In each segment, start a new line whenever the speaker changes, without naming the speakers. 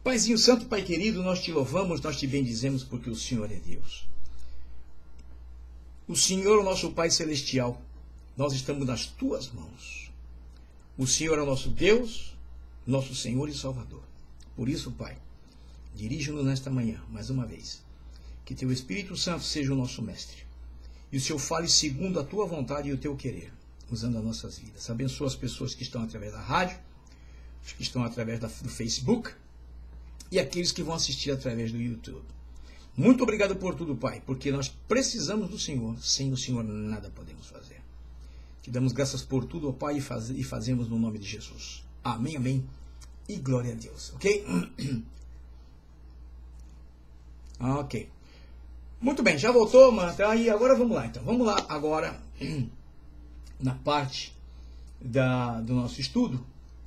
Paizinho Santo, Pai querido, nós te louvamos, nós te bendizemos porque o Senhor é Deus. O Senhor, o nosso Pai Celestial, nós estamos nas tuas mãos. O Senhor é o nosso Deus, nosso Senhor e Salvador. Por isso, Pai, dirige-nos nesta manhã, mais uma vez. Que teu Espírito Santo seja o nosso mestre. E o Senhor fale segundo a tua vontade e o teu querer, usando as nossas vidas. Abençoa as pessoas que estão através da rádio, os que estão através do Facebook e aqueles que vão assistir através do YouTube. Muito obrigado por tudo, Pai, porque nós precisamos do Senhor. Sem o Senhor nada podemos fazer. Te damos graças por tudo, ó Pai, e fazemos no nome de Jesus. Amém, amém. E glória a Deus, ok? Ok. Muito bem, já voltou, mano? Então, aí, agora vamos lá. Então, vamos lá agora na parte do nosso estudo,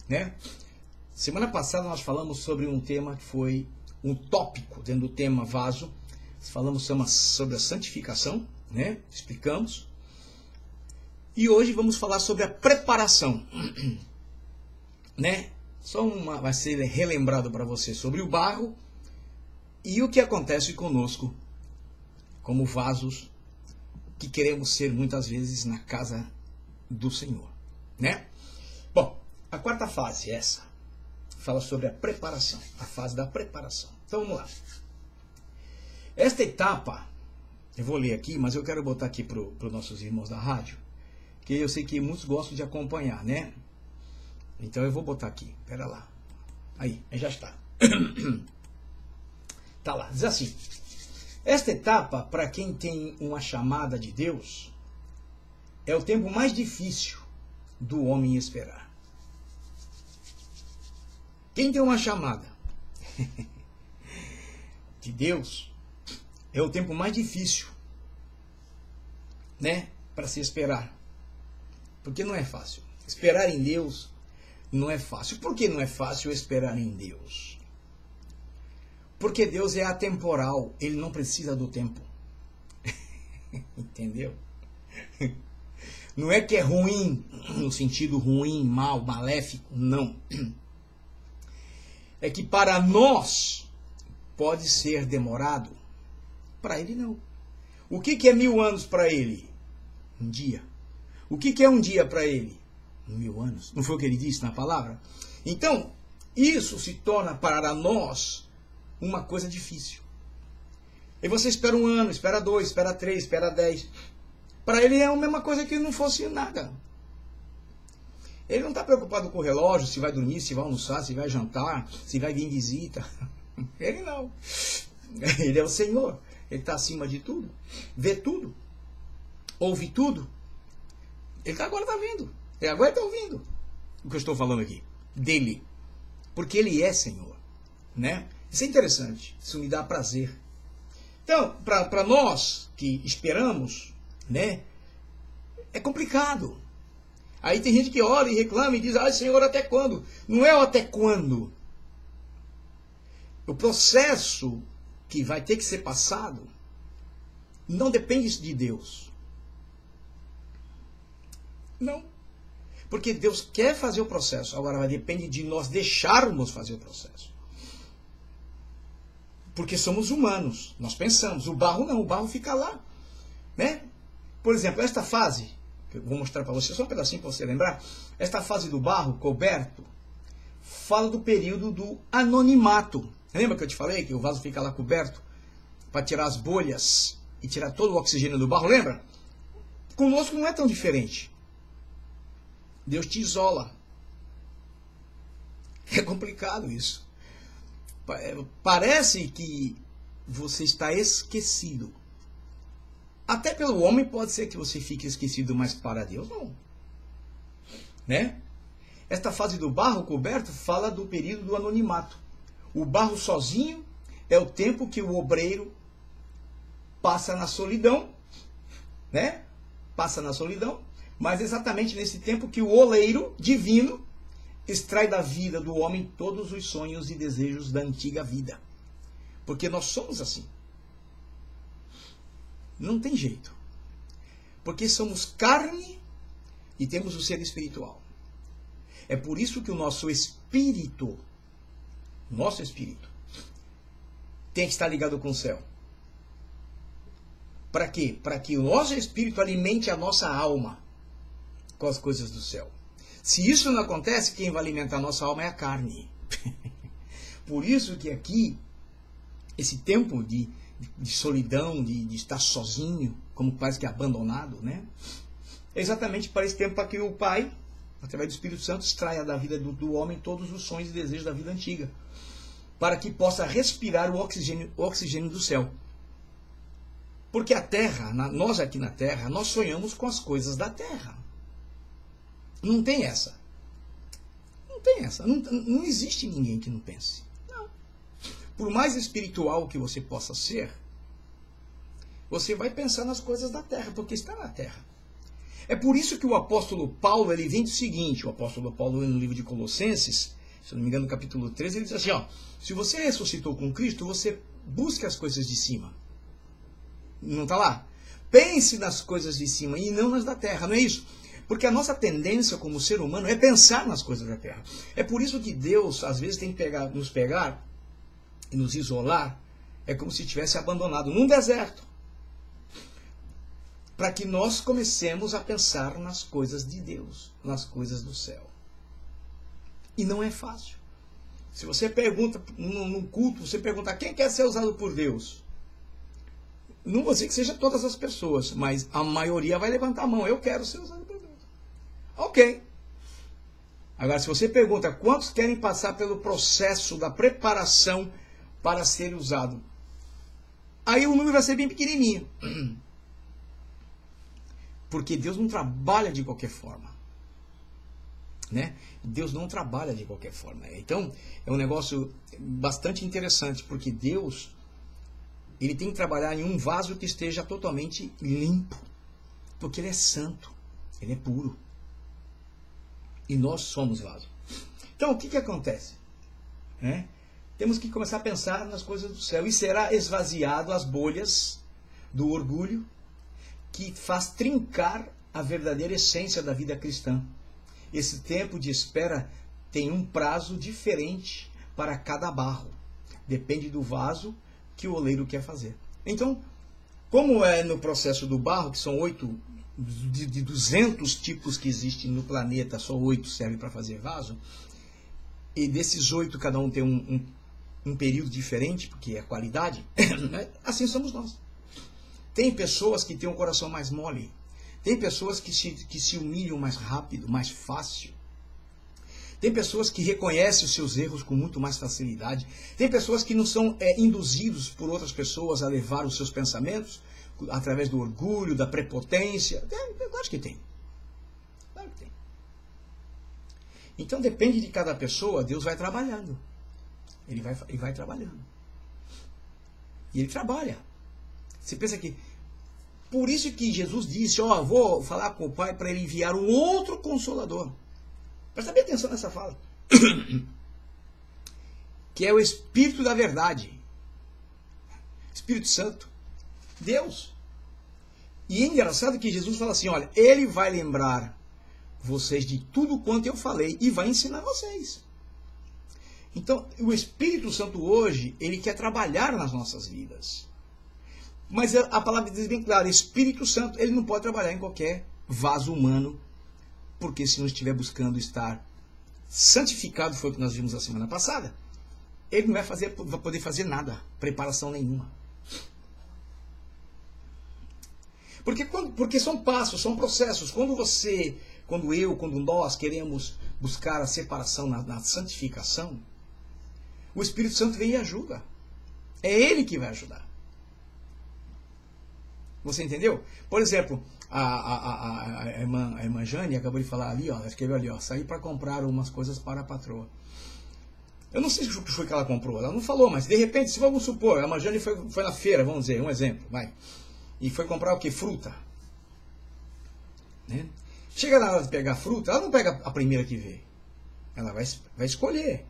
né? Semana passada nós falamos sobre um tema que foi um tópico dentro do tema vaso. Falamos sobre a santificação, né? Explicamos. E hoje vamos falar sobre a preparação, né? Vai ser relembrado para você sobre o barro e o que acontece conosco como vasos que queremos ser muitas vezes na casa do Senhor, né? Bom, a quarta fase é essa. Fala sobre a preparação, a fase da preparação. Então vamos lá. Esta etapa, eu vou ler aqui, mas eu quero botar aqui para os nossos irmãos da rádio, que eu sei que muitos gostam de acompanhar, né? Então eu vou botar aqui, pera lá. Aí já está. Tá lá, diz assim. Esta etapa, para quem tem uma chamada de Deus, é o tempo mais difícil do homem esperar. Quem tem uma chamada de Deus é o tempo mais difícil, né, para se esperar. Porque não é fácil. Esperar em Deus não é fácil. Por que não é fácil esperar em Deus? Porque Deus é atemporal, ele não precisa do tempo. Entendeu? Não é que é ruim, no sentido ruim, mal, maléfico, não. É que para nós pode ser demorado, para ele não. O que é 1000 anos para ele? Um dia. O que é um dia para ele? 1000 anos. Não foi o que ele disse na palavra? Então, isso se torna para nós uma coisa difícil. E você espera 1 ano, espera 2, espera 3, espera 10. Para ele é a mesma coisa que não fosse nada. Ele não está preocupado com o relógio, se vai dormir, se vai almoçar, se vai jantar, se vai vir visita. Ele não. Ele é o Senhor. Ele está acima de tudo. Vê tudo. Ouve tudo. Ele agora está vendo. Ele agora está ouvindo o que eu estou falando aqui. Dele. Porque ele é Senhor. Né? Isso é interessante. Isso me dá prazer. Então, para nós que esperamos, né, é complicado. Aí tem gente que ora e reclama e diz, ai Senhor, até quando? Não é o até quando. O processo que vai ter que ser passado não depende de Deus. Não. Porque Deus quer fazer o processo. Agora vai depender de nós deixarmos fazer o processo. Porque somos humanos. Nós pensamos. O barro não. O barro fica lá. Né? Por exemplo, esta fase, que eu vou mostrar para você, só um pedacinho para você lembrar. Esta fase do barro coberto fala do período do anonimato. Lembra que eu te falei que o vaso fica lá coberto para tirar as bolhas e tirar todo o oxigênio do barro? Lembra? Conosco não é tão diferente. Deus te isola. É complicado isso. Parece que você está esquecido. Até pelo homem pode ser que você fique esquecido, mas para Deus não. Né? Esta fase do barro coberto fala do período do anonimato. O barro sozinho é o tempo que o obreiro passa na solidão, né? Passa na solidão, mas exatamente nesse tempo que o oleiro divino extrai da vida do homem todos os sonhos e desejos da antiga vida. Porque nós somos assim. Não tem jeito. Porque somos carne e temos o ser espiritual. É por isso que o nosso espírito nosso espírito, tem que estar ligado com o céu. Para quê? Para que o nosso espírito alimente a nossa alma com as coisas do céu. Se isso não acontece, quem vai alimentar a nossa alma é a carne. Por isso que aqui, esse tempo de solidão, de estar sozinho, como parece que abandonado, né? É exatamente para esse tempo para que o Pai, através do Espírito Santo, extraia da vida do homem todos os sonhos e desejos da vida antiga, para que possa respirar o oxigênio do céu. Porque a Terra, nós aqui na Terra, nós sonhamos com as coisas da Terra. Não tem essa. Não tem essa. Não existe ninguém que não pense. Não. Por mais espiritual que você possa ser, você vai pensar nas coisas da Terra, porque está na Terra. É por isso que o apóstolo Paulo, ele vem do seguinte, o apóstolo Paulo no livro de Colossenses, se não me engano no capítulo 13, ele diz assim, ó, se você ressuscitou com Cristo, você busca as coisas de cima. Não está lá? Pense nas coisas de cima e não nas da terra, não é isso? Porque a nossa tendência como ser humano é pensar nas coisas da terra. É por isso que Deus, às vezes, tem que nos pegar e nos isolar, é como se tivesse abandonado num deserto, para que nós comecemos a pensar nas coisas de Deus, nas coisas do céu. E não é fácil. Se você pergunta num culto, você pergunta quem quer ser usado por Deus? Não vou dizer que seja todas as pessoas, mas a maioria vai levantar a mão. Eu quero ser usado por Deus. Ok. Agora, se você pergunta quantos querem passar pelo processo da preparação para ser usado, aí o número vai ser bem pequenininho. Porque Deus não trabalha de qualquer forma. Né? Deus não trabalha de qualquer forma. Então, é um negócio bastante interessante, porque Deus, ele tem que trabalhar em um vaso que esteja totalmente limpo. Porque ele é santo, ele é puro. E nós somos vaso. Então, o que acontece? Temos que começar a pensar nas coisas do céu. E será esvaziado as bolhas do orgulho que faz trincar a verdadeira essência da vida cristã. Esse tempo de espera tem um prazo diferente para cada barro. Depende do vaso que o oleiro quer fazer. Então, como é no processo do barro, que são 8, de 200 tipos que existem no planeta, só 8 servem para fazer vaso, e desses 8 cada um tem um período diferente, porque é a qualidade, assim somos nós. Tem pessoas que têm um coração mais mole. Tem pessoas que se humilham mais rápido, mais fácil. Tem pessoas que reconhecem os seus erros com muito mais facilidade. Tem pessoas que não são induzidos por outras pessoas a levar os seus pensamentos através do orgulho, da prepotência. Claro que tem. Claro que tem. Então depende de cada pessoa, Deus vai trabalhando. Ele vai trabalhando. E ele trabalha. Você pensa que... Por isso que Jesus disse, vou falar com o Pai para ele enviar um outro Consolador. Presta bem atenção nessa fala. Que é o Espírito da Verdade. Espírito Santo. Deus. E é engraçado que Jesus fala assim, olha, ele vai lembrar vocês de tudo quanto eu falei e vai ensinar vocês. Então, o Espírito Santo hoje, ele quer trabalhar nas nossas vidas. Mas a palavra diz bem claro, Espírito Santo, ele não pode trabalhar em qualquer vaso humano, porque se não estiver buscando estar santificado, foi o que nós vimos a semana passada, ele não vai poder fazer nada, preparação nenhuma. Porque são passos, são processos. Quando nós queremos buscar a separação na santificação, o Espírito Santo vem e ajuda. É ele que vai ajudar. Você entendeu? Por exemplo, a irmã Jane acabou de falar ali, ela escreveu ali, saí para comprar umas coisas para a patroa. Eu não sei o que foi que ela comprou, ela não falou, mas de repente, se vamos supor, a irmã Jane foi na feira, vamos dizer, um exemplo, vai, e foi comprar o que? Fruta. Né? Chega na hora de pegar fruta, ela não pega a primeira que vê. Ela vai escolher.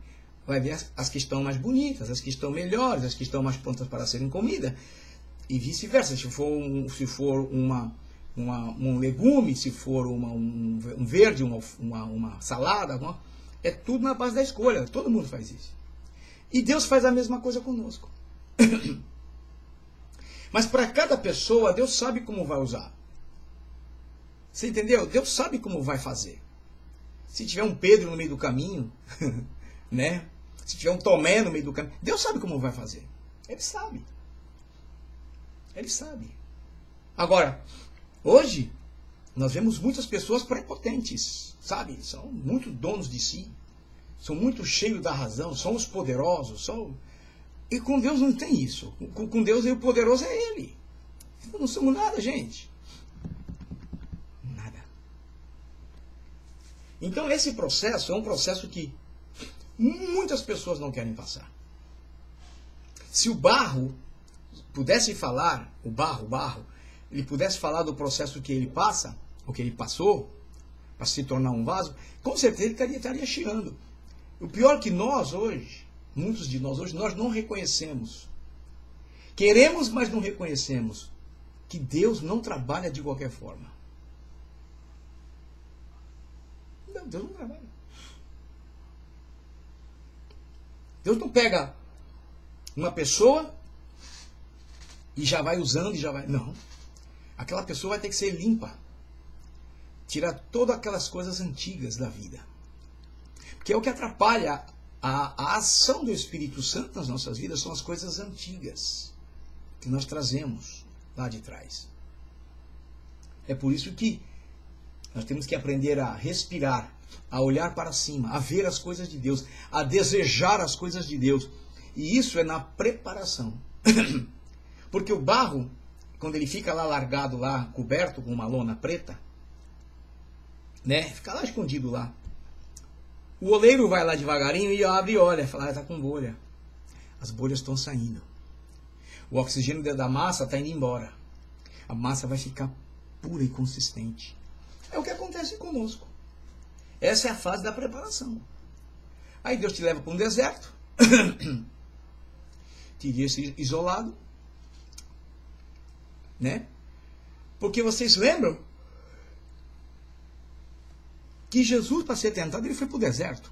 Vai ver as que estão mais bonitas, as que estão melhores, as que estão mais prontas para serem comidas. E vice-versa, se for um legume, se for um verde, uma salada, é tudo na base da escolha. Todo mundo faz isso. E Deus faz a mesma coisa conosco. Mas para cada pessoa, Deus sabe como vai usar. Você entendeu? Deus sabe como vai fazer. Se tiver um Pedro no meio do caminho, né? Se tiver um Tomé no meio do caminho, Deus sabe como vai fazer. Ele sabe. Ele sabe. Agora, hoje, nós vemos muitas pessoas prepotentes, sabe? São muito donos de si. São muito cheios da razão, são os poderosos. E com Deus não tem isso. Com Deus o poderoso é Ele. Nós não somos nada, gente. Nada. Então esse processo é um processo que muitas pessoas não querem passar. Se o barro pudesse falar, o barro, ele pudesse falar do processo que ele passa, o que ele passou, para se tornar um vaso, com certeza ele estaria chiando. O pior é que nós hoje, muitos de nós hoje, nós não reconhecemos. Queremos, mas não reconhecemos que Deus não trabalha de qualquer forma. Não, Deus não trabalha. Deus não pega uma pessoa e já vai usando e já vai... Não. Aquela pessoa vai ter que ser limpa. Tirar todas aquelas coisas antigas da vida. Porque é o que atrapalha a ação do Espírito Santo nas nossas vidas, são as coisas antigas que nós trazemos lá de trás. É por isso que nós temos que aprender a respirar, a olhar para cima, a ver as coisas de Deus, a desejar as coisas de Deus. E isso é na preparação. Porque o barro, quando ele fica lá largado, lá coberto com uma lona preta, né, fica lá escondido lá. O oleiro vai lá devagarinho e abre e olha, fala, está com bolha. As bolhas estão saindo. O oxigênio dentro da massa está indo embora. A massa vai ficar pura e consistente. É o que acontece conosco. Essa é a fase da preparação. Aí Deus te leva para um deserto, te deixa isolado, né? Porque vocês lembram que Jesus, para ser tentado, ele foi para o deserto.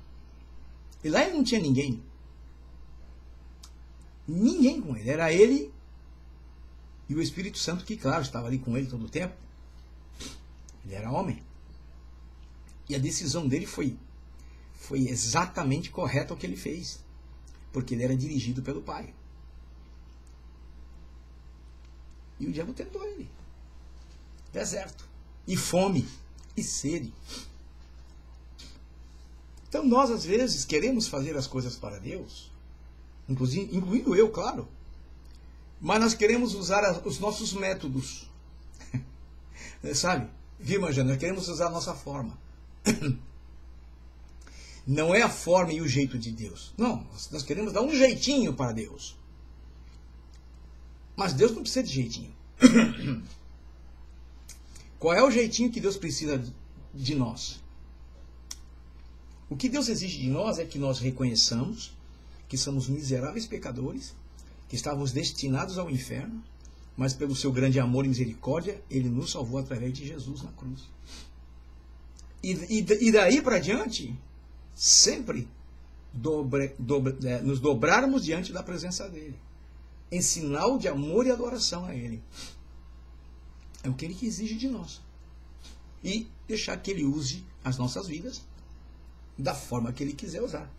E lá ele não tinha ninguém. Ninguém com ele. Era ele e o Espírito Santo, que, claro, estava ali com ele todo o tempo. Ele era homem. E a decisão dele foi exatamente correta o que ele fez. Porque ele era dirigido pelo Pai. E o diabo tentou ele. Deserto. E fome. E sede. Então nós, às vezes, queremos fazer as coisas para Deus, incluindo eu, claro, mas nós queremos usar os nossos métodos. Sabe? Viu, Manjana? Nós queremos usar a nossa forma. Não é a forma e o jeito de Deus. Não, nós queremos dar um jeitinho para Deus. Mas Deus não precisa de jeitinho. Qual é o jeitinho que Deus precisa de nós? O que Deus exige de nós é que nós reconheçamos que somos miseráveis pecadores, que estávamos destinados ao inferno, mas pelo seu grande amor e misericórdia, Ele nos salvou através de Jesus na cruz. E daí para diante, sempre nos dobrarmos diante da presença dEle, em sinal de amor e adoração a Ele. É o que Ele exige de nós. E deixar que Ele use as nossas vidas da forma que Ele quiser usar.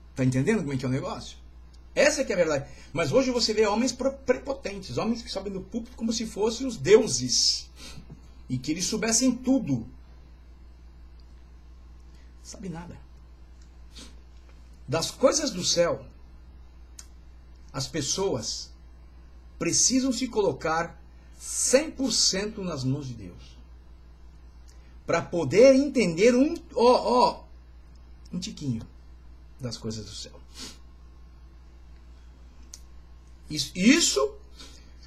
Está entendendo como é que é o negócio? Essa que é a verdade. Mas hoje você vê homens prepotentes, homens que sobem no púlpito como se fossem os deuses. E que eles soubessem tudo. Sabe nada. Das coisas do céu, as pessoas precisam se colocar 100% nas mãos de Deus. Para poder entender um tiquinho das coisas do céu. Isso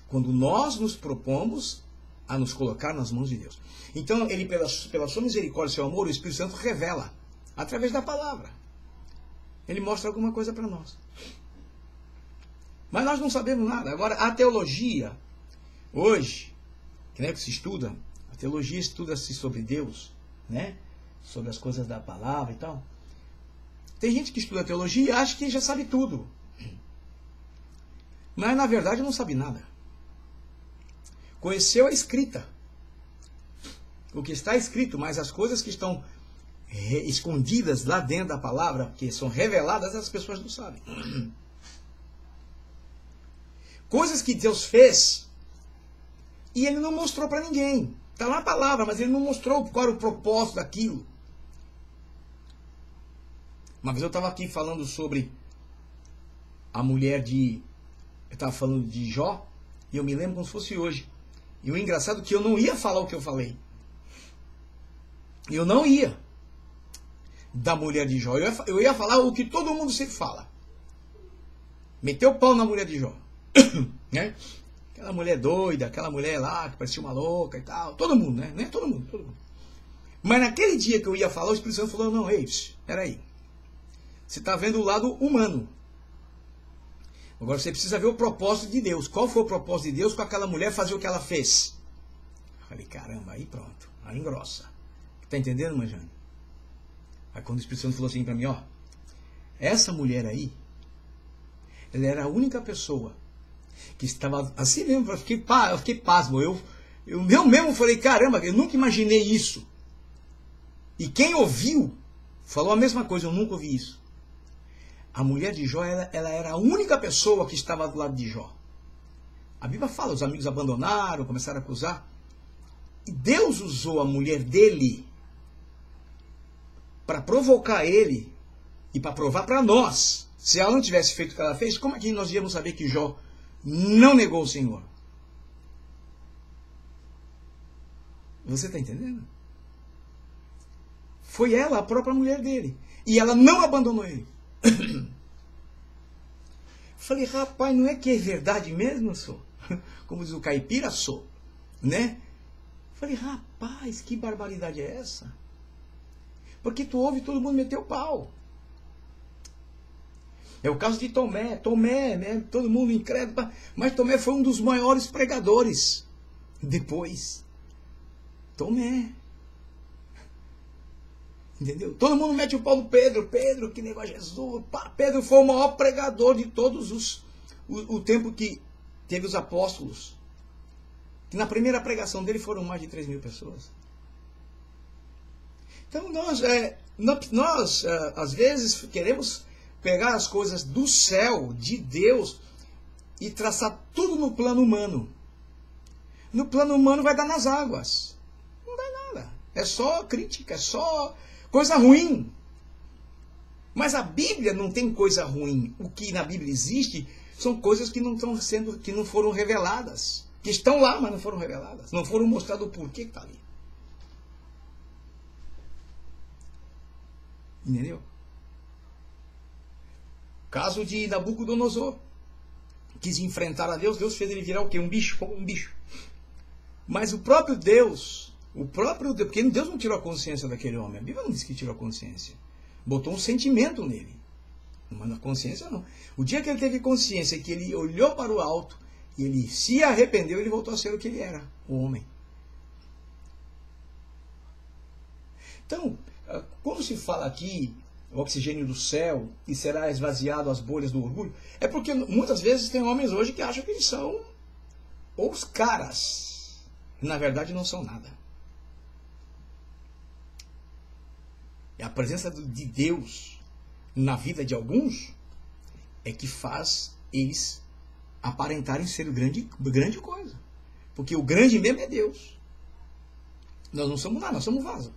quando nós nos propomos a nos colocar nas mãos de Deus. Então, Ele, pela sua misericórdia e seu amor, o Espírito Santo revela, através da palavra. Ele mostra alguma coisa para nós. Mas nós não sabemos nada. Agora, a teologia, hoje, que se estuda, a teologia estuda-se sobre Deus, né? Sobre as coisas da palavra e tal. Tem gente que estuda teologia e acha que já sabe tudo. Mas na verdade não sabe nada. Conheceu a escrita. O que está escrito, mas as coisas que estão escondidas lá dentro da palavra, que são reveladas, as pessoas não sabem. Coisas que Deus fez e Ele não mostrou para ninguém. Está lá a palavra, mas Ele não mostrou qual era o propósito daquilo. Uma vez eu estava aqui falando sobre a mulher de... Eu estava falando de Jó, e eu me lembro como se fosse hoje. E o engraçado é que eu não ia falar o que eu falei. Eu não ia. Da mulher de Jó. Eu ia falar o que todo mundo sempre fala. Meteu o pau na mulher de Jó. Né? Aquela mulher doida, aquela mulher lá que parecia uma louca e tal. Todo mundo, né? Todo mundo. Mas naquele dia que eu ia falar, o Espírito Santo falou, não, ei, peraí. Você está vendo o lado humano. Agora você precisa ver o propósito de Deus. Qual foi o propósito de Deus com aquela mulher fazer o que ela fez? Eu falei, caramba, aí pronto. Aí engrossa. Tá entendendo, Manjane? Aí quando o Espírito Santo falou assim para mim, ó. Essa mulher aí, ela era a única pessoa que estava assim mesmo. Eu fiquei pasmo. Eu mesmo falei, caramba, eu nunca imaginei isso. E quem ouviu, falou a mesma coisa, eu nunca ouvi isso. A mulher de Jó, ela era a única pessoa que estava do lado de Jó. A Bíblia fala, os amigos abandonaram, começaram a acusar. E Deus usou a mulher dele para provocar ele e para provar para nós. Se ela não tivesse feito o que ela fez, como é que nós íamos saber que Jó não negou o Senhor? Você está entendendo? Foi ela, a própria mulher dele. E ela não abandonou ele. Falei, rapaz, não é que é verdade mesmo, sou? Como diz o caipira, sou. Né? Falei, rapaz, que barbaridade é essa? Porque tu ouve todo mundo meter o pau. É o caso de Tomé. Tomé, né? Todo mundo incrédulo. Mas Tomé foi um dos maiores pregadores. Depois. Tomé. Entendeu? Todo mundo mete o pau no Pedro. Pedro, que negócio de Jesus. Pedro foi o maior pregador de todos o tempo que teve os apóstolos. Que na primeira pregação dele foram mais de 3.000 pessoas. Então nós às vezes queremos pegar as coisas do céu, de Deus, e traçar tudo no plano humano. No plano humano vai dar nas águas. Não dá nada. É só crítica, é só coisa ruim. Mas a Bíblia não tem coisa ruim. O que na Bíblia existe são coisas que não estão sendo, que não foram reveladas. Que estão lá, mas não foram reveladas. Não foram mostrados o porquê que está ali. Entendeu? Caso de Nabucodonosor. Quis enfrentar a Deus. Deus fez ele virar o quê? Um bicho, como um bicho. Mas o próprio Deus, porque Deus não tirou a consciência daquele homem. A Bíblia não diz que tirou a consciência. Botou um sentimento nele. Mas na consciência não. O dia que ele teve consciência, que ele olhou para o alto, e ele se arrependeu, ele voltou a ser o que ele era, o homem. Então, quando se fala aqui, o oxigênio do céu, e será esvaziado as bolhas do orgulho, é porque muitas vezes tem homens hoje que acham que eles são os caras. E na verdade não são nada. E a presença de Deus na vida de alguns é que faz eles aparentarem ser grande coisa. Porque o grande mesmo é Deus. Nós não somos nada, nós somos vaso.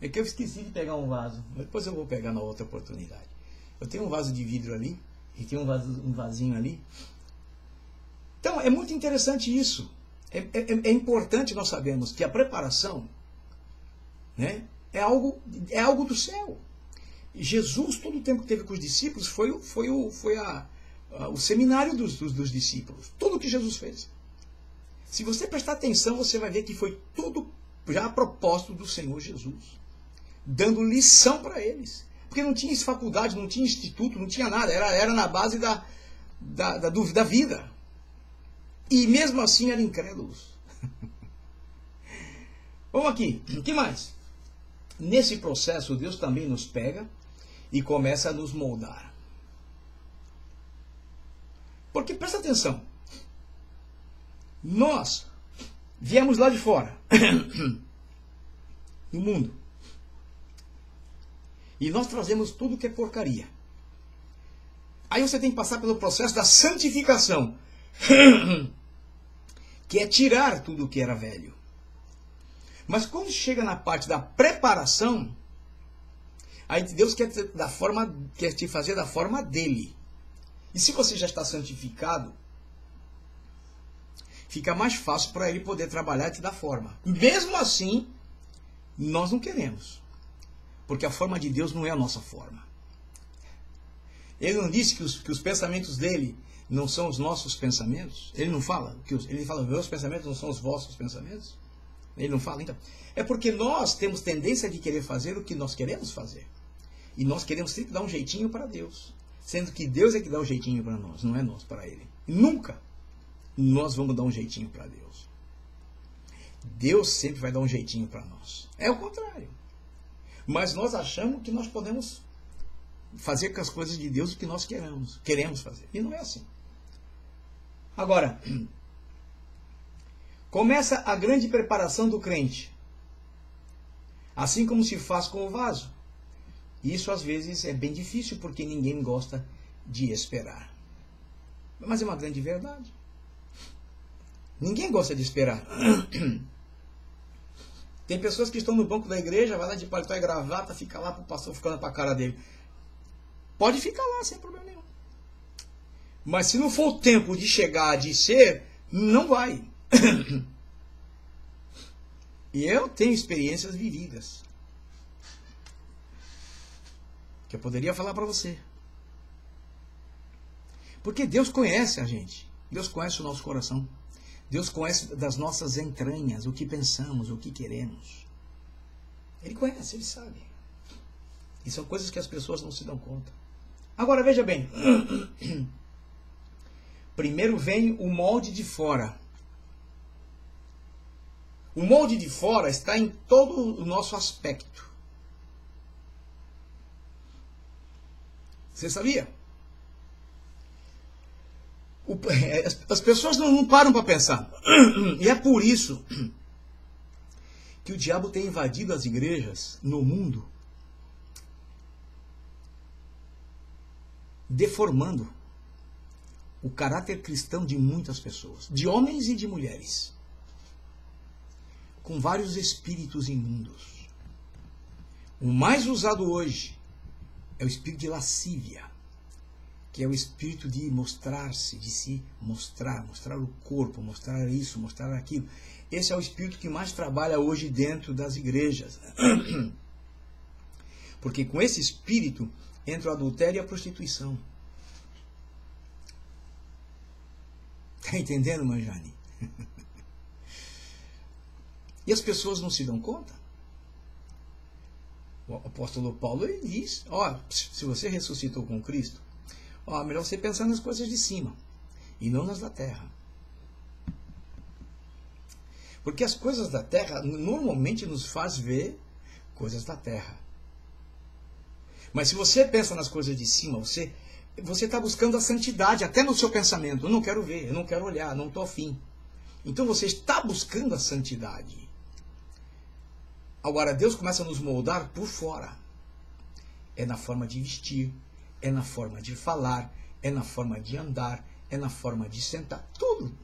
É que eu esqueci de pegar um vaso. Depois eu vou pegar na outra oportunidade. Eu tenho um vaso de vidro ali. E tem um vasinho ali. Então é muito interessante isso. É importante nós sabermos que a preparação, né, é algo do céu. Jesus, todo o tempo que teve com os discípulos, foi o seminário dos discípulos. Tudo o que Jesus fez. Se você prestar atenção, você vai ver que foi tudo já a propósito do Senhor Jesus. Dando lição para eles. Porque não tinha faculdade, não tinha instituto, não tinha nada. Era na base da vida. E mesmo assim eram incrédulos. Vamos aqui. O que mais? Nesse processo, Deus também nos pega e começa a nos moldar. Porque presta atenção, nós viemos lá de fora, do mundo, e nós trazemos tudo que é porcaria. Aí você tem que passar pelo processo da santificação, que é tirar tudo o que era velho. Mas quando chega na parte da preparação, aí Deus quer te fazer da forma dele. E se você já está santificado, fica mais fácil para ele poder trabalhar e te dar forma. Mesmo assim, nós não queremos. Porque a forma de Deus não é a nossa forma. Ele não disse que os pensamentos dele não são os nossos pensamentos? Ele não fala? Ele fala, meus pensamentos não são os vossos pensamentos? Ele não fala, então. É porque nós temos tendência de querer fazer o que nós queremos fazer. E nós queremos sempre dar um jeitinho para Deus. Sendo que Deus é que dá um jeitinho para nós, não é nós para Ele. Nunca nós vamos dar um jeitinho para Deus. Deus sempre vai dar um jeitinho para nós. É o contrário. Mas nós achamos que nós podemos fazer com as coisas de Deus o que nós queremos fazer. E não é assim. Agora, começa a grande preparação do crente. Assim como se faz com o vaso. Isso às vezes é bem difícil porque ninguém gosta de esperar. Mas é uma grande verdade. Ninguém gosta de esperar. Tem pessoas que estão no banco da igreja, vai lá de paletó e gravata, fica lá para o pastor ficando para a cara dele. Pode ficar lá sem problema nenhum. Mas se não for o tempo de chegar, de ser, não vai. E eu tenho experiências vividas que eu poderia falar para você. Porque Deus conhece a gente. Deus conhece o nosso coração. Deus conhece das nossas entranhas, o que pensamos, o que queremos. Ele conhece, Ele sabe. E são coisas que as pessoas não se dão conta. Agora, veja bem. Primeiro vem o molde de fora. O molde de fora está em todo o nosso aspecto. Você sabia? As pessoas não param para pensar. E é por isso que o diabo tem invadido as igrejas no mundo, deformando o caráter cristão de muitas pessoas, de homens e de mulheres, com vários espíritos imundos. O mais usado hoje é o espírito de lascívia, que é o espírito de mostrar-se, de se mostrar o corpo, mostrar isso, mostrar aquilo. Esse é o espírito que mais trabalha hoje dentro das igrejas. Porque com esse espírito entra o adultério e a prostituição. Está entendendo, Manjane? E as pessoas não se dão conta? O apóstolo Paulo ele diz, se você ressuscitou com Cristo, melhor você pensar nas coisas de cima e não nas da terra. Porque as coisas da terra normalmente nos faz ver coisas da terra. Mas se você pensa nas coisas de cima, você está buscando a santidade até no seu pensamento. Eu não quero ver, eu não quero olhar, não estou afim. Então você está buscando a santidade. Agora Deus começa a nos moldar por fora. É na forma de vestir, é na forma de falar, é na forma de andar, é na forma de sentar, tudo.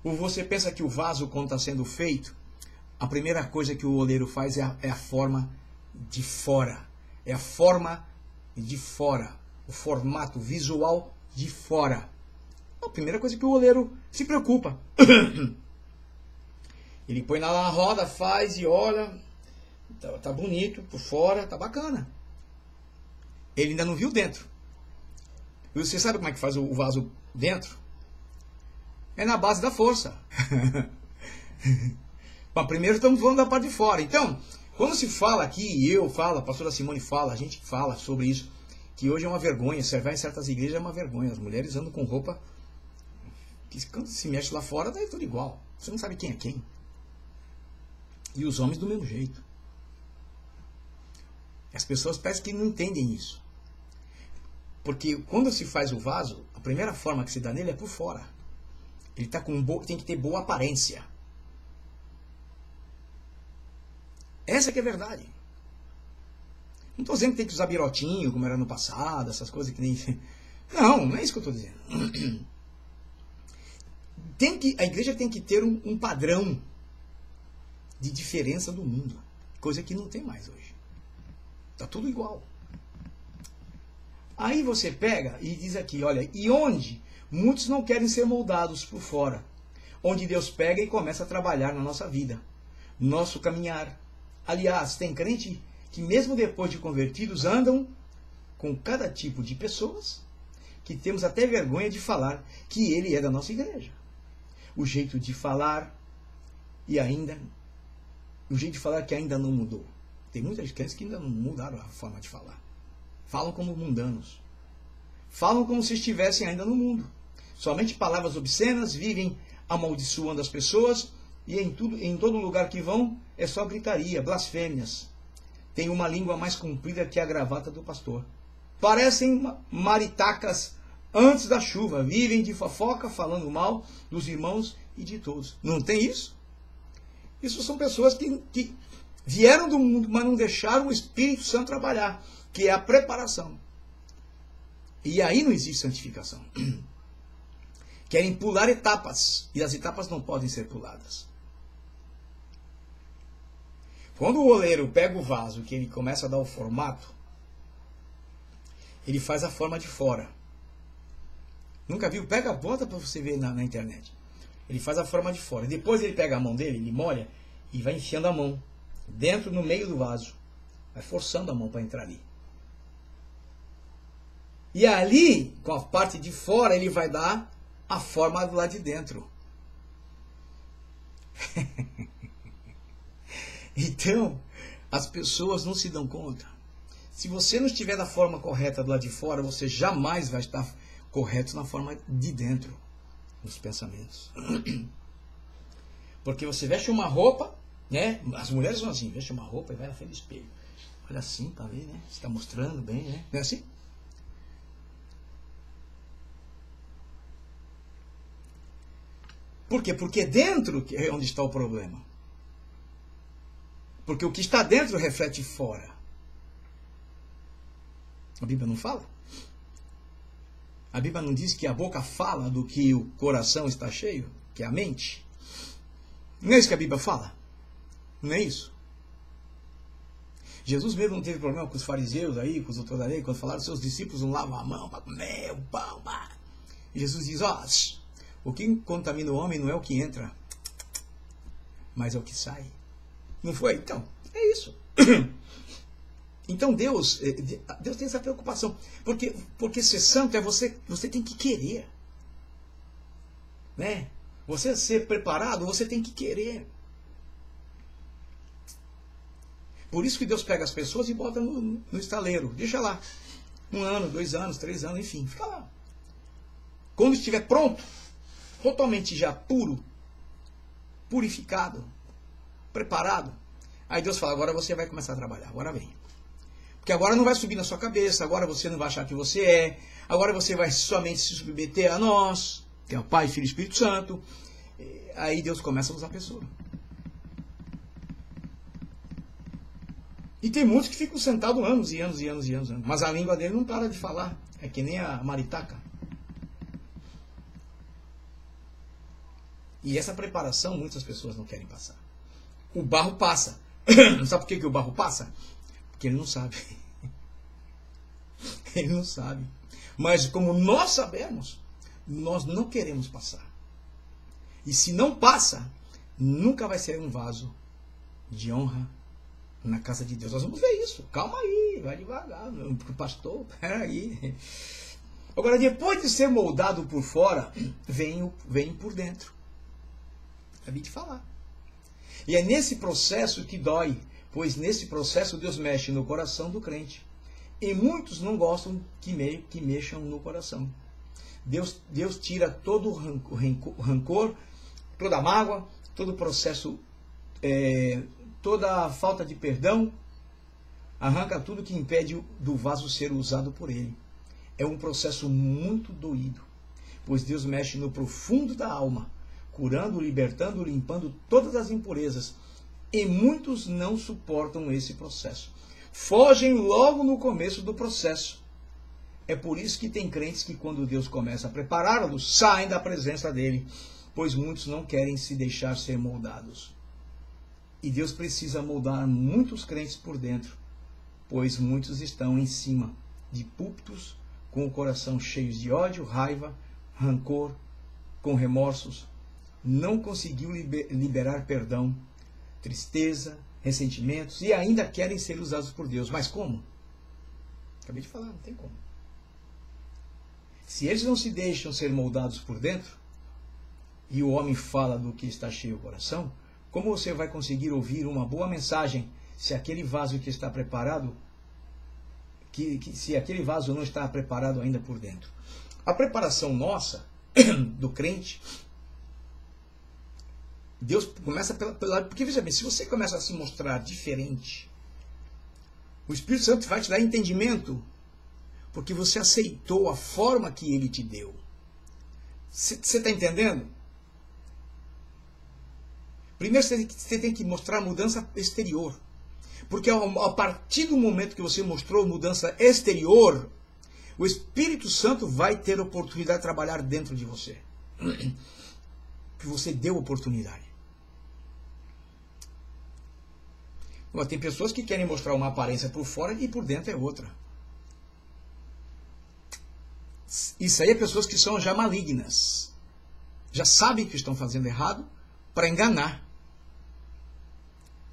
Ou você pensa que o vaso, quando está sendo feito, a primeira coisa que o oleiro faz é a forma de fora. É a forma de fora. O formato visual de fora. A primeira coisa que o oleiro se preocupa. Ele põe lá na roda, faz e olha. Tá bonito por fora, tá bacana. Ele ainda não viu dentro. E você sabe como é que faz o vaso dentro? É na base da força. Mas primeiro estamos falando da parte de fora. Então, quando se fala aqui, eu falo, a pastora Simone fala, a gente fala sobre isso, que hoje é uma vergonha, servar em certas igrejas é uma vergonha. As mulheres andam com roupa que quando se mexe lá fora, daí tudo igual. Você não sabe quem é quem. E os homens do mesmo jeito. As pessoas parecem que não entendem isso. Porque quando se faz o vaso, a primeira forma que se dá nele é por fora. Ele tá tem que ter boa aparência. Essa que é a verdade. Não estou dizendo que tem que usar birotinho, como era no passado, essas coisas que nem... Não é isso que eu estou dizendo. A igreja tem que ter um padrão de diferença do mundo. Coisa que não tem mais hoje. Está tudo igual. Aí você pega e diz aqui, olha, e onde muitos não querem ser moldados por fora, onde Deus pega e começa a trabalhar na nossa vida, nosso caminhar. Aliás, tem crente que mesmo depois de convertidos andam com cada tipo de pessoas, que temos até vergonha de falar que ele é da nossa igreja. O jeito de falar o jeito de falar que ainda não mudou. Tem muitas crentes que ainda não mudaram a forma de falar. Falam como mundanos. Falam como se estivessem ainda no mundo. Somente palavras obscenas, vivem amaldiçoando as pessoas e em todo lugar que vão é só gritaria, blasfêmias. Tem uma língua mais comprida que a gravata do pastor. Parecem maritacas antes da chuva, vivem de fofoca, falando mal dos irmãos e de todos. Não tem isso? Isso são pessoas que vieram do mundo, mas não deixaram o Espírito Santo trabalhar, que é a preparação. E aí não existe santificação. Querem pular etapas, e as etapas não podem ser puladas. Quando o oleiro pega o vaso, que ele começa a dar o formato, ele faz a forma de fora. Nunca viu? Pega a bota para você ver na internet. Ele faz a forma de fora. Depois ele pega a mão dele, ele molha e vai enfiando a mão dentro, no meio do vaso. Vai forçando a mão para entrar ali. E ali, com a parte de fora, ele vai dar a forma do lado de dentro. Então, as pessoas não se dão conta. Se você não estiver da forma correta do lado de fora, você jamais vai estar correto na forma de dentro, nos pensamentos. Porque você veste uma roupa, né? As mulheres são assim, veste uma roupa e vai na frente do espelho. Olha assim para ver, né? Você está mostrando bem, né? Não é assim? Por quê? Porque dentro é onde está o problema. Porque o que está dentro reflete fora. A Bíblia não fala? A Bíblia não diz que a boca fala do que o coração está cheio? Que é a mente? Não é isso que a Bíblia fala? Não é isso? Jesus mesmo não teve problema com os fariseus aí, com os doutores da lei, quando falaram que seus discípulos não lavam a mão para comer o pão. E Jesus diz, o que contamina o homem não é o que entra, mas é o que sai. Não foi? Então, é isso. Então Deus tem essa preocupação. Porque ser santo é você tem que querer. Né? Você ser preparado, você tem que querer. Por isso que Deus pega as pessoas e bota no estaleiro. Deixa lá. 1 ano, 2 anos, 3 anos, enfim. Fica lá. Quando estiver pronto, totalmente já puro, purificado, preparado, aí Deus fala, agora você vai começar a trabalhar. Agora vem. Porque agora não vai subir na sua cabeça, agora você não vai achar que você é, agora você vai somente se submeter a nós, que é o Pai, Filho e Espírito Santo. Aí Deus começa a usar a pessoa. E tem muitos que ficam sentados anos e anos e anos e anos, mas a língua dele não para de falar. É que nem a maritaca. E essa preparação muitas pessoas não querem passar. O barro passa. Sabe por que o barro passa? Porque ele não sabe. Ele não sabe. Mas como nós sabemos, nós não queremos passar. E se não passa, nunca vai ser um vaso de honra na casa de Deus. Nós vamos ver isso. Calma aí, vai devagar. Pastor, peraí. Agora, depois de ser moldado por fora, vem por dentro. Acabei de falar. E é nesse processo que dói, pois nesse processo Deus mexe no coração do crente. E muitos não gostam que mexam no coração. Deus tira todo o rancor, toda a mágoa, todo o processo, toda a falta de perdão, arranca tudo que impede do vaso ser usado por ele. É um processo muito doído, pois Deus mexe no profundo da alma, curando, libertando, limpando todas as impurezas. E muitos não suportam esse processo. Fogem logo no começo do processo. É por isso que tem crentes que quando Deus começa a prepará-los, saem da presença dele, pois muitos não querem se deixar ser moldados. E Deus precisa moldar muitos crentes por dentro, pois muitos estão em cima de púlpitos, com o coração cheio de ódio, raiva, rancor, com remorsos, não conseguiu liberar perdão, tristeza, ressentimentos e ainda querem ser usados por Deus. Mas como? Acabei de falar, não tem como. Se eles não se deixam ser moldados por dentro, e o homem fala do que está cheio o coração, como você vai conseguir ouvir uma boa mensagem se aquele vaso que está preparado, se aquele vaso não está preparado ainda por dentro? A preparação nossa, do crente, Deus começa pela... Porque veja bem, se você começa a se mostrar diferente, o Espírito Santo vai te dar entendimento, porque você aceitou a forma que ele te deu. Você está entendendo? Primeiro você tem que mostrar mudança exterior. Porque a partir do momento que você mostrou mudança exterior, o Espírito Santo vai ter oportunidade de trabalhar dentro de você. Que você deu oportunidade. Agora, tem pessoas que querem mostrar uma aparência por fora e por dentro é outra. Isso aí é pessoas que são já malignas. Já sabem que estão fazendo errado para enganar.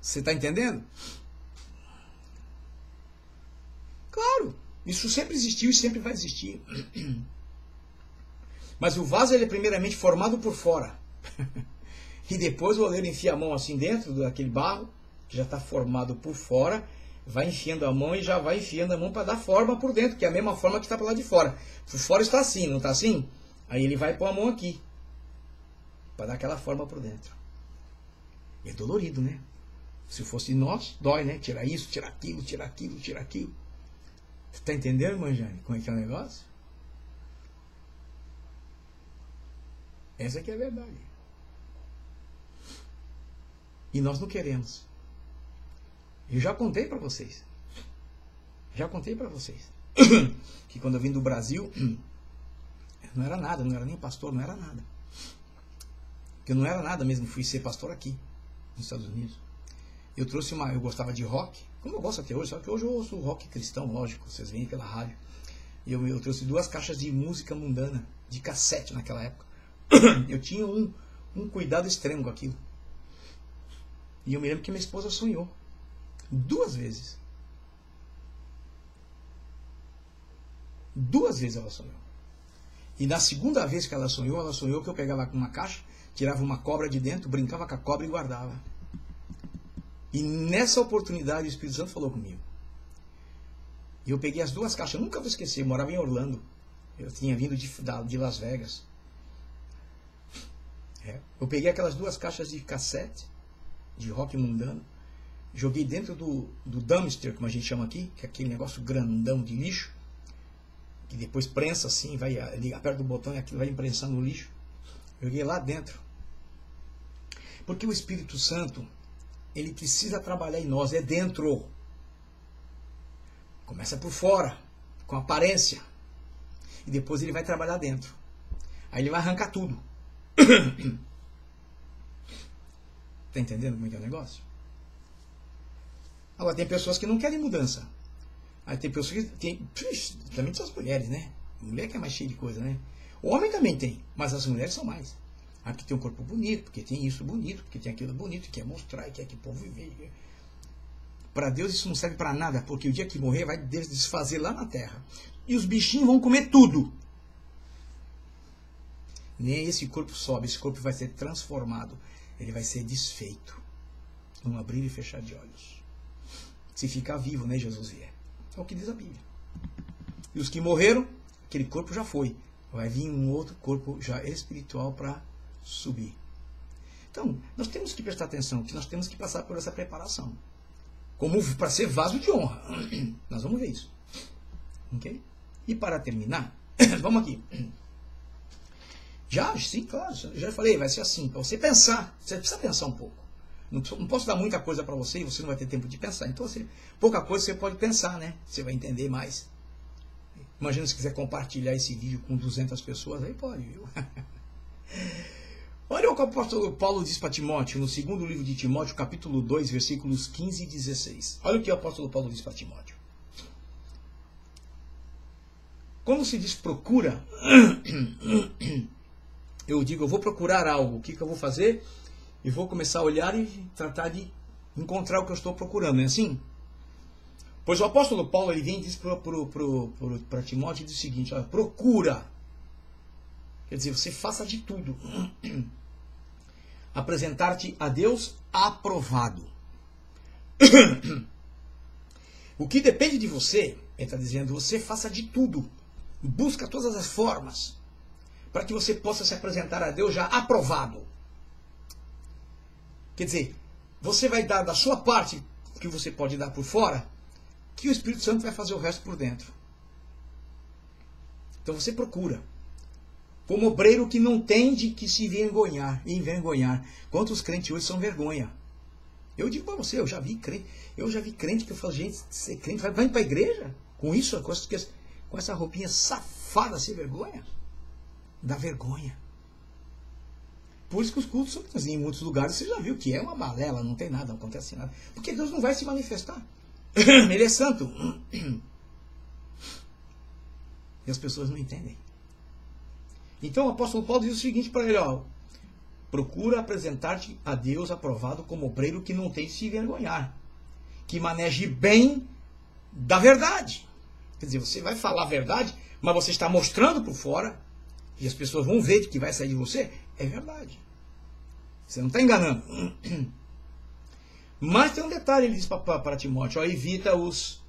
Você está entendendo? Claro, isso sempre existiu e sempre vai existir. Mas o vaso ele é primeiramente formado por fora. E depois o oleiro enfia a mão assim dentro daquele barro, que já está formado por fora, vai enfiando a mão e já vai enfiando a mão para dar forma por dentro, que é a mesma forma que está para lá de fora. Por fora está assim, não está assim? Aí ele vai pôr a mão aqui, para dar aquela forma por dentro. E é dolorido, né? Se fosse nós, dói, né? Tirar isso, tirar aquilo, tirar aquilo, tirar aquilo. Você está entendendo, Manjane, como é que é o negócio? Essa aqui é a verdade. E nós não queremos. Eu já contei para vocês. Que quando eu vim do Brasil, não era nada, não era nem pastor, não era nada. Porque eu não era nada mesmo, fui ser pastor aqui, nos Estados Unidos. Eu gostava de rock, como eu gosto até hoje, só que hoje eu ouço rock cristão, lógico, vocês veem pela rádio. E eu trouxe 2 caixas de música mundana, de cassete naquela época. Eu tinha um cuidado extremo com aquilo. E eu me lembro que minha esposa sonhou 2 vezes. 2 vezes ela sonhou. E na segunda vez que ela sonhou que eu pegava uma caixa, tirava uma cobra de dentro, brincava com a cobra e guardava. E nessa oportunidade o Espírito Santo falou comigo. E eu peguei as 2 caixas, eu nunca vou esquecer, eu morava em Orlando. Eu tinha vindo de Las Vegas. Eu peguei aquelas 2 caixas de cassete, de rock mundano, joguei dentro do dumpster, como a gente chama aqui, que é aquele negócio grandão de lixo, que depois prensa assim, aperta o botão e aquilo vai imprensando no lixo. Joguei lá dentro. Porque o Espírito Santo, ele precisa trabalhar em nós, é dentro. Começa por fora, com aparência. E depois ele vai trabalhar dentro. Aí ele vai arrancar tudo. Tá entendendo como é que é o negócio? Agora, tem pessoas que não querem mudança. Aí tem pessoas que também são as mulheres, né? Mulher que é mais cheia de coisa, né? O homem também tem, mas as mulheres são mais. Ah, porque tem um corpo bonito, porque tem isso bonito, porque tem aquilo bonito, quer mostrar, quer que o povo viver. Para Deus isso não serve para nada, porque o dia que morrer vai desfazer lá na terra. E os bichinhos vão comer tudo. Nem esse corpo sobe, esse corpo vai ser transformado. Ele vai ser desfeito. Num abrir e fechar de olhos. Se ficar vivo, né, Jesus vier. É o que diz a Bíblia. E os que morreram, aquele corpo já foi. Vai vir um outro corpo já espiritual para subir. Então, nós temos que prestar atenção, que nós temos que passar por essa preparação. como para ser vaso de honra. Nós vamos ver isso. Ok? E para terminar, vamos aqui. Sim, claro, já falei, vai ser assim, para você pensar, você precisa pensar um pouco. Não posso dar muita coisa para você e você não vai ter tempo de pensar. Então, pouca coisa você pode pensar, né? Você vai entender mais. Imagina se quiser compartilhar esse vídeo com 200 pessoas, aí pode, viu? Olha o que o apóstolo Paulo diz para Timóteo, no segundo livro de Timóteo, capítulo 2, versículos 15 e 16. Olha o que o apóstolo Paulo diz para Timóteo. Quando se diz procura, eu digo, eu vou procurar algo, o que eu vou fazer? E vou começar a olhar e tratar de encontrar o que eu estou procurando, não é assim? Pois o apóstolo Paulo ele vem e diz para Timóteo e diz o seguinte, olha, procura. Quer dizer, você faça de tudo. Apresentar-te a Deus aprovado. O que depende de você, ele está dizendo, você faça de tudo. Busca todas as formas para que você possa se apresentar a Deus já aprovado. Quer dizer, você vai dar da sua parte, que você pode dar por fora, que o Espírito Santo vai fazer o resto por dentro. Então você procura. Como obreiro que não tem de que se envergonhar. Quantos crentes hoje são vergonha? Eu digo para você, eu já vi crente que eu falo, gente, ser crente, vai para a igreja com isso, com essa roupinha safada, sem vergonha? Dá vergonha. Por isso que os cultos são assim, em muitos lugares você já viu que é uma balela, não tem nada, não acontece nada. Porque Deus não vai se manifestar. Ele é santo. E as pessoas não entendem. Então o apóstolo Paulo diz o seguinte para ele, ó, procura apresentar-te a Deus aprovado como obreiro que não tem de se envergonhar, que maneje bem da verdade. Quer dizer, você vai falar a verdade, mas você está mostrando por fora, e as pessoas vão ver que vai sair de você, é verdade. Você não está enganando. Mas tem um detalhe, ele diz para Timóteo, ó, evita os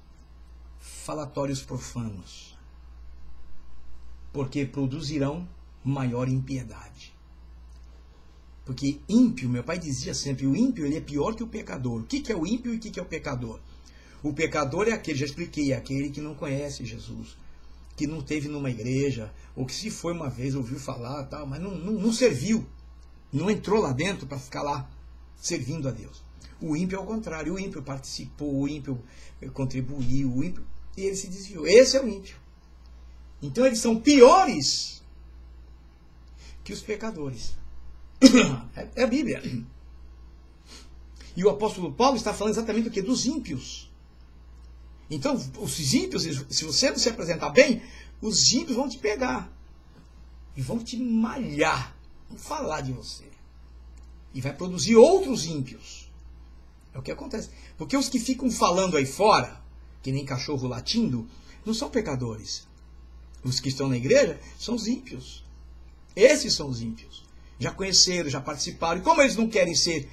falatórios profanos, porque produzirão maior impiedade. Porque ímpio, meu pai dizia sempre, o ímpio ele é pior que o pecador. O que é o ímpio e o que é o pecador? O pecador é aquele, já expliquei, é aquele que não conhece Jesus, que não teve numa igreja, ou que se foi uma vez, ouviu falar, tal, mas não serviu, não entrou lá dentro para ficar lá servindo a Deus. O ímpio é o contrário, o ímpio participou, o ímpio contribuiu, o ímpio, e ele se desviou. Esse é o ímpio. Então eles são piores que os pecadores. É a Bíblia. E o apóstolo Paulo está falando exatamente o que? Dos ímpios. Então, os ímpios, se você não se apresentar bem, os ímpios vão te pegar. E vão te malhar. Vão falar de você. E vai produzir outros ímpios. É o que acontece. Porque os que ficam falando aí fora, que nem cachorro latindo, não são pecadores. Os que estão na igreja são os ímpios. Esses são os ímpios. Já conheceram, já participaram. E como eles não querem ser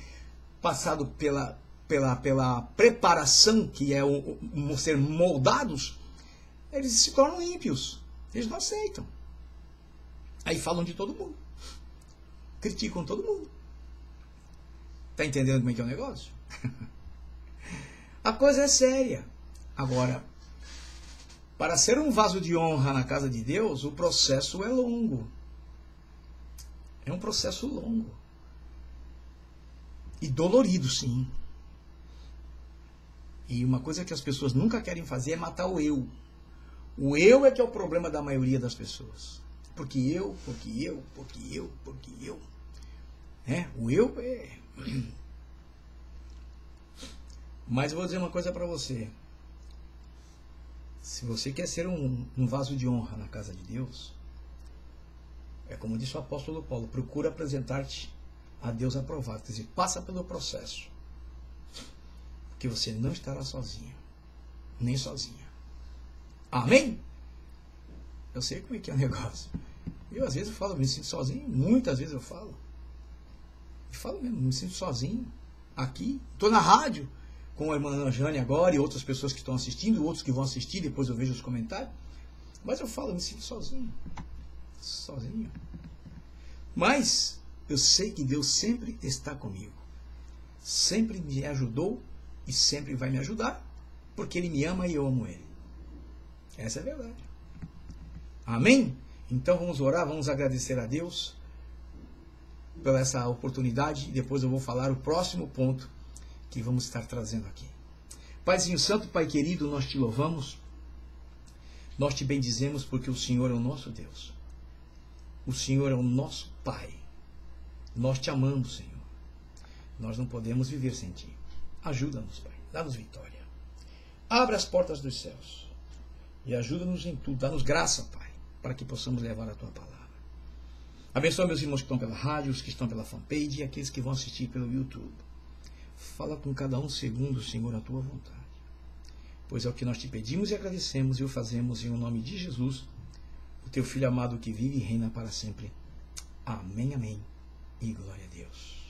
passados pela preparação, que é ser moldados, eles se tornam ímpios. Eles não aceitam. Aí falam de todo mundo. Criticam todo mundo. Está entendendo como é que é o negócio? A coisa é séria. Agora, para ser um vaso de honra na casa de Deus, o processo é longo. É um processo longo. E dolorido, sim. E uma coisa que as pessoas nunca querem fazer é matar o eu. O eu é que é o problema da maioria das pessoas. Porque eu. O eu é... Mas eu vou dizer uma coisa para você. Se você quer ser um vaso de honra na casa de Deus, é como disse o apóstolo Paulo, procura apresentar-te a Deus aprovado. Quer dizer, passa pelo processo. Porque você não estará sozinho. Nem sozinha. Amém? Eu sei como é que é o negócio. Eu às vezes eu falo, me sinto sozinho. Muitas vezes eu falo. Eu falo mesmo, me sinto sozinho. Aqui, estou na rádio com a irmã Ana Jane agora e outras pessoas que estão assistindo, outros que vão assistir, depois eu vejo os comentários. Mas eu falo, eu me sinto sozinho. Sozinho. Mas eu sei que Deus sempre está comigo. Sempre me ajudou e sempre vai me ajudar, porque Ele me ama e eu amo Ele. Essa é a verdade. Amém? Então vamos orar, vamos agradecer a Deus pela essa oportunidade, e depois eu vou falar o próximo ponto que vamos estar trazendo aqui. Paizinho Santo, Pai querido, nós te louvamos, nós te bendizemos porque o Senhor é o nosso Deus. O Senhor é o nosso Pai. Nós te amamos, Senhor. Nós não podemos viver sem ti. Ajuda-nos, Pai. Dá-nos vitória. Abra as portas dos céus e ajuda-nos em tudo. Dá-nos graça, Pai, para que possamos levar a tua palavra. Abençoa meus irmãos que estão pela rádio, os que estão pela fanpage e aqueles que vão assistir pelo YouTube. Fala com cada um segundo, Senhor, a tua vontade. Pois é o que nós te pedimos e agradecemos e o fazemos em nome de Jesus, o teu Filho amado que vive e reina para sempre. Amém, amém. E glória a Deus.